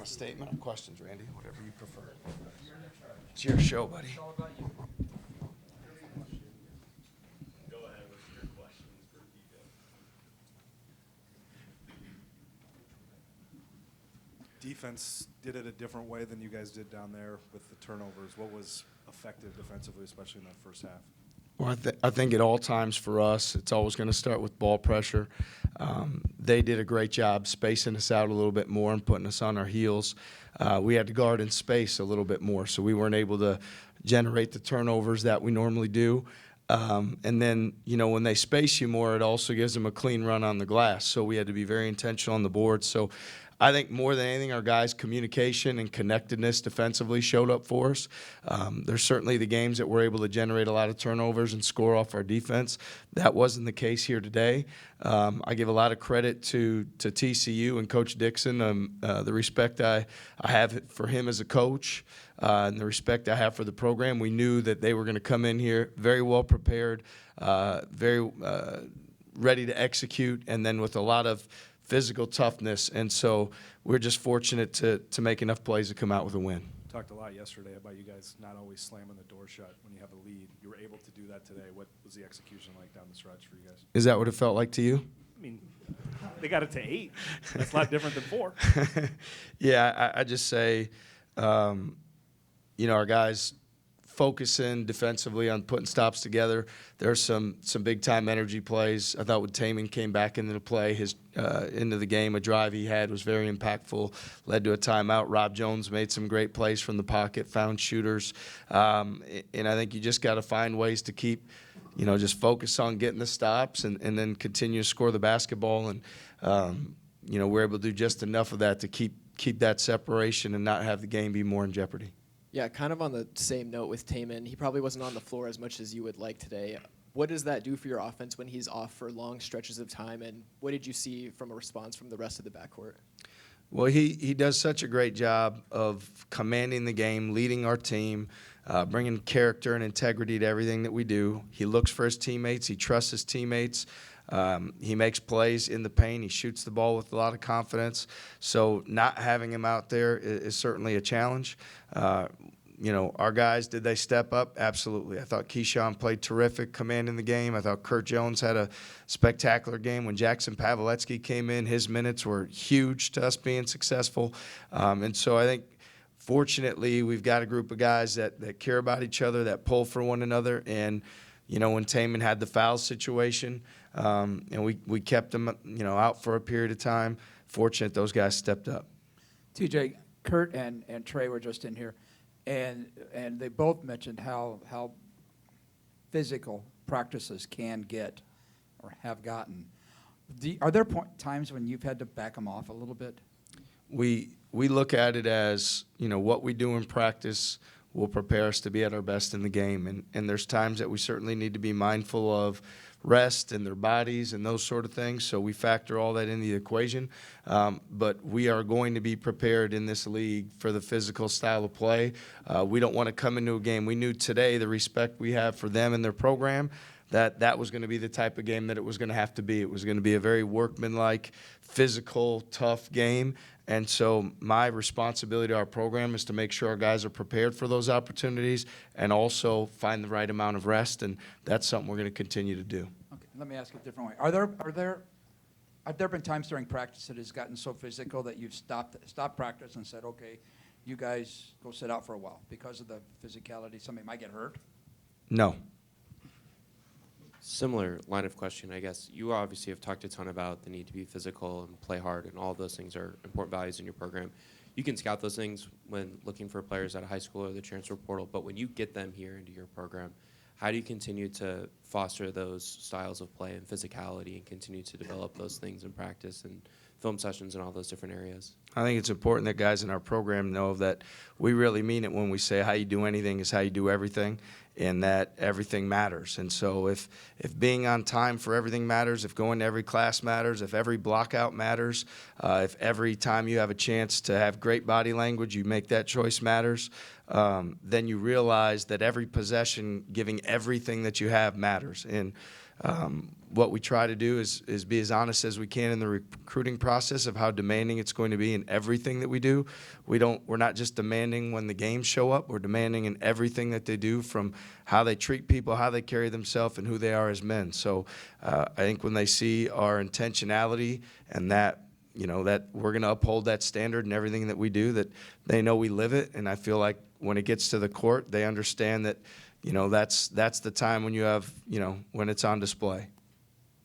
want a statement or questions, Randy? Whatever you prefer. It's your show, buddy. It's all about you. Go ahead with your questions for defense. Defense did it a different way than you guys did down there with the turnovers. What was effective defensively, especially in that first half? Well, I think at all times for us, it's always going to start with ball pressure. They did a great job spacing us out a little bit more and putting us on our heels. We had to guard in space a little bit more, so we weren't able to generate the turnovers that we normally do. And then, when they space you more, it also gives them a clean run on the glass. So we had to be very intentional on the board. So I think more than anything, our guys' communication and connectedness defensively showed up for us. There's certainly the games that we're able to generate a lot of turnovers and score off our defense. That wasn't the case here today. I give a lot of credit to TCU and Coach Dixon, the respect I have for him as a coach and the respect I have for the program. We knew that they were going to come in here very well prepared, very ready to execute, and then with a lot of physical toughness, and so we're just fortunate to make enough plays to come out with a win. Talked a lot yesterday about you guys not always slamming the door shut when you have a lead. You were able to do that today. What was the execution like down the stretch for you guys? Is that what it felt like to you? I mean, they got it to 8. That's a lot different than 4. Yeah, I just say, our guys focusing defensively on putting stops together. There's some big-time energy plays. I thought when Taman came back into the play, into the game, a drive he had was very impactful, led to a timeout. Rob Jones made some great plays from the pocket, found shooters. And I think you just got to find ways to keep, just focus on getting the stops and then continue to score the basketball. And, we're able to do just enough of that to keep that separation and not have the game be more in jeopardy. Yeah, kind of on the same note with Taman, he probably wasn't on the floor as much as you would like today. What does that do for your offense when he's off for long stretches of time, and what did you see from a response from the rest of the backcourt? Well, he does such a great job of commanding the game, leading our team, bringing character and integrity to everything that we do. He looks for his teammates. He trusts his teammates. He makes plays in the paint. He shoots the ball with a lot of confidence. So not having him out there is certainly a challenge. Our guys, did they step up? Absolutely. I thought Keyshawn played terrific, commanding the game. I thought Kurt Jones had a spectacular game. When Jackson Pavletsky came in, his minutes were huge to us being successful. And so I think, fortunately, we've got a group of guys that care about each other, that pull for one another. And, when Taman had the foul situation, and we kept him, out for a period of time, fortunate those guys stepped up. TJ, Kurt and Trey were just in here, and they both mentioned how physical practices can get or have gotten. Are there times when you've had to back them off a little bit? We look at it as, what we do in practice will prepare us to be at our best in the game. And there's times that we certainly need to be mindful of rest and their bodies and those sort of things. So we factor all that into the equation. But we are going to be prepared in this league for the physical style of play. We don't want to come into a game. We knew today the respect we have for them and their program, that was going to be the type of game that it was going to have to be. It was going to be a very workmanlike, physical, tough game. And so my responsibility to our program is to make sure our guys are prepared for those opportunities and also find the right amount of rest, and that's something we're going to continue to do. Okay, let me ask it a different way. Have there been times during practice that has gotten so physical that you've stopped practice and said, okay, you guys go sit out for a while because of the physicality? Somebody might get hurt? No. Similar line of question, I guess. You obviously have talked a ton about the need to be physical and play hard, and all of those things are important values in your program. You can scout those things when looking for players out of high school or the transfer portal, but when you get them here into your program, how do you continue to foster those styles of play and physicality and continue to develop those things in practice and film sessions and all those different areas? I think it's important that guys in our program know that we really mean it when we say how you do anything is how you do everything, and that everything matters. And so if being on time for everything matters, if going to every class matters, if every blockout matters, if every time you have a chance to have great body language, you make that choice matters, then you realize that every possession, giving everything that you have matters. And what we try to do is be as honest as we can in the recruiting process of how demanding it's going to be in everything that we do. We're not just demanding when the games show up. We're demanding in everything that they do, from how they treat people, how they carry themselves, and who they are as men. So I think when they see our intentionality and that, that we're going to uphold that standard in everything that we do, that they know we live it. And I feel like when it gets to the court, they understand that, that's the time when you have, when it's on display.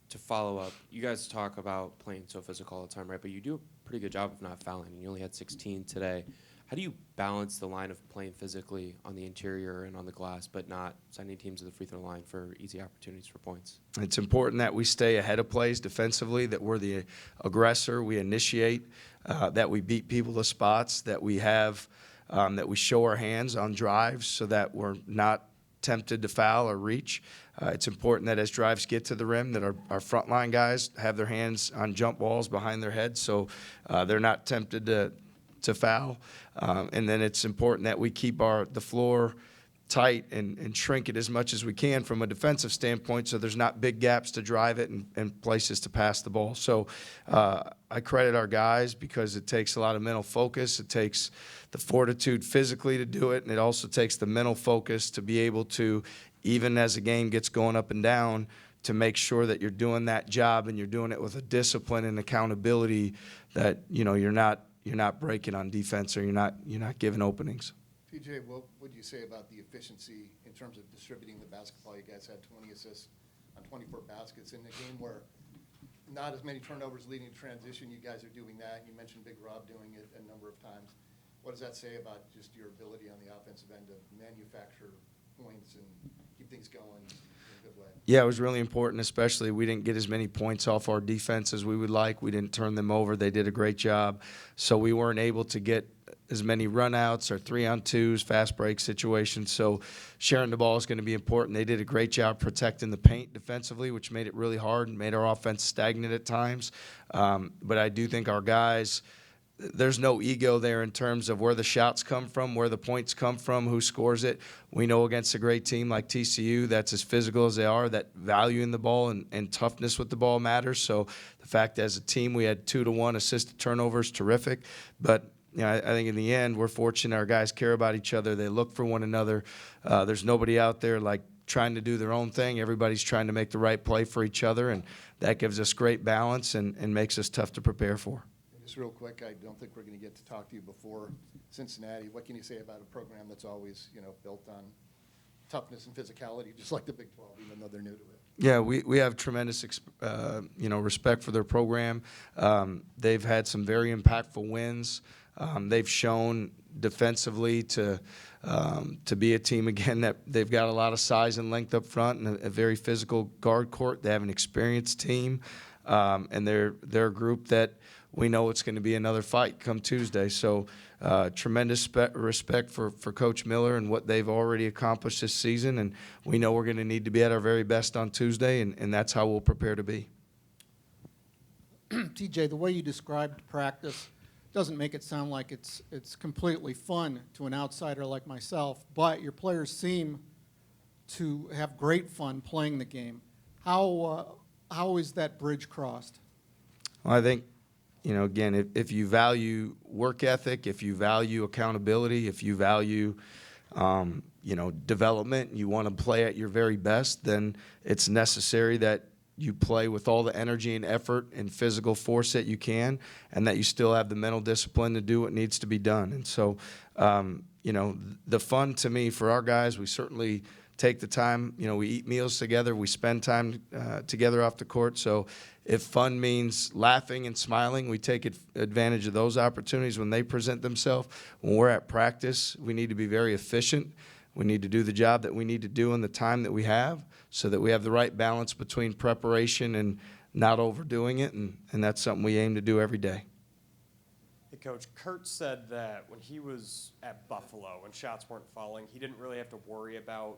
To follow up, you guys talk about playing so physical all the time, right? But you do a pretty good job of not fouling. You only had 16 today. How do you balance the line of playing physically on the interior and on the glass, but not sending teams to the free throw line for easy opportunities for points? It's important that we stay ahead of plays defensively, that we're the aggressor, we initiate, that we beat people to spots, that we have, that we show our hands on drives so that we're not tempted to foul or reach. It's important that as drives get to the rim, that our frontline guys have their hands on jump balls behind their heads so they're not tempted to foul. And then it's important that we keep the floor tight and shrink it as much as we can from a defensive standpoint so there's not big gaps to drive it and places to pass the ball. So I credit our guys because it takes a lot of mental focus. It takes the fortitude physically to do it, and it also takes the mental focus to be able to, even as a game gets going up and down, to make sure that you're doing that job and you're doing it with a discipline and accountability that you're not breaking on defense or you're not giving openings. TJ, what would you say about the efficiency in terms of distributing the basketball? You guys had 20 assists on 24 baskets in a game where not as many turnovers leading to transition. You guys are doing that. You mentioned Big Rob doing it a number of times. What does that say about just your ability on the offensive end to manufacture points and keep things going in a good way? Yeah, it was really important, especially we didn't get as many points off our defense as we would like. We didn't turn them over. They did a great job. So we weren't able to get as many runouts or 3-on-2s, fast break situations. So sharing the ball is going to be important. They did a great job protecting the paint defensively, which made it really hard and made our offense stagnant at times. But I do think our guys, there's no ego there in terms of where the shots come from, where the points come from, who scores it. We know against a great team like TCU that's as physical as they are, that valuing the ball and toughness with the ball matters. So the fact that as a team we had 2-to-1 assisted turnovers, terrific. But I think in the end we're fortunate our guys care about each other. They look for one another. There's nobody out there like trying to do their own thing. Everybody's trying to make the right play for each other, and that gives us great balance and makes us tough to prepare for. Just real quick, I don't think we're going to get to talk to you before Cincinnati. What can you say about a program that's always, built on toughness and physicality, just like the Big 12, even though they're new to it? Yeah, we have tremendous, respect for their program. They've had some very impactful wins. They've shown defensively to be a team, again, that they've got a lot of size and length up front and a very physical guard court. They have an experienced team, and they're a group that we know it's going to be another fight come Tuesday. So tremendous respect for Coach Miller and what they've already accomplished this season, and we know we're going to need to be at our very best on Tuesday, and that's how we'll prepare to be. TJ, the way you described practice doesn't make it sound like it's completely fun to an outsider like myself, but your players seem to have great fun playing the game. How is that bridge crossed? Well, I think, again, if you value work ethic, if you value accountability, if you value, development, you want to play at your very best, then it's necessary that you play with all the energy and effort and physical force that you can, and that you still have the mental discipline to do what needs to be done. And so, the fun to me for our guys, we certainly take the time, we eat meals together, we spend time together off the court. So if fun means laughing and smiling, we take advantage of those opportunities when they present themselves. When we're at practice, we need to be very efficient. We need to do the job that we need to do in the time that we have so that we have the right balance between preparation and not overdoing it, and that's something we aim to do every day. Hey, Coach, Kurt said that when he was at Buffalo, when shots weren't falling, he didn't really have to worry about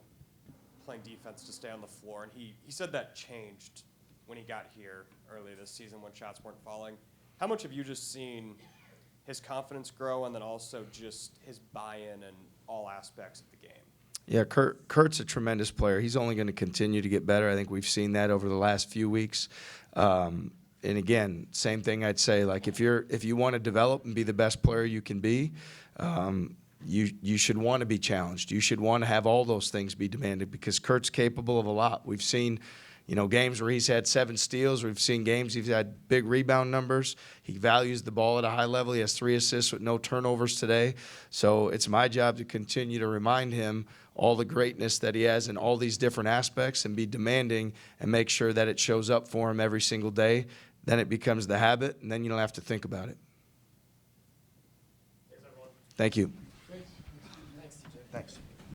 playing defense to stay on the floor, and he said that changed when he got here early this season when shots weren't falling. How much have you just seen his confidence grow, and then also just his buy-in in all aspects of the game? Yeah, Kurt's a tremendous player. He's only going to continue to get better. I think we've seen that over the last few weeks. And again, same thing I'd say. Like if you want to develop and be the best player you can be, you should want to be challenged. You should want to have all those things be demanded because Kurt's capable of a lot. We've seen, games where he's had 7 steals. We've seen games he's had big rebound numbers. He values the ball at a high level. He has 3 assists with no turnovers today. So it's my job to continue to remind him all the greatness that he has in all these different aspects and be demanding and make sure that it shows up for him every single day. Then it becomes the habit, and then you don't have to think about it. Thank you. Thanks, TJ. Thanks.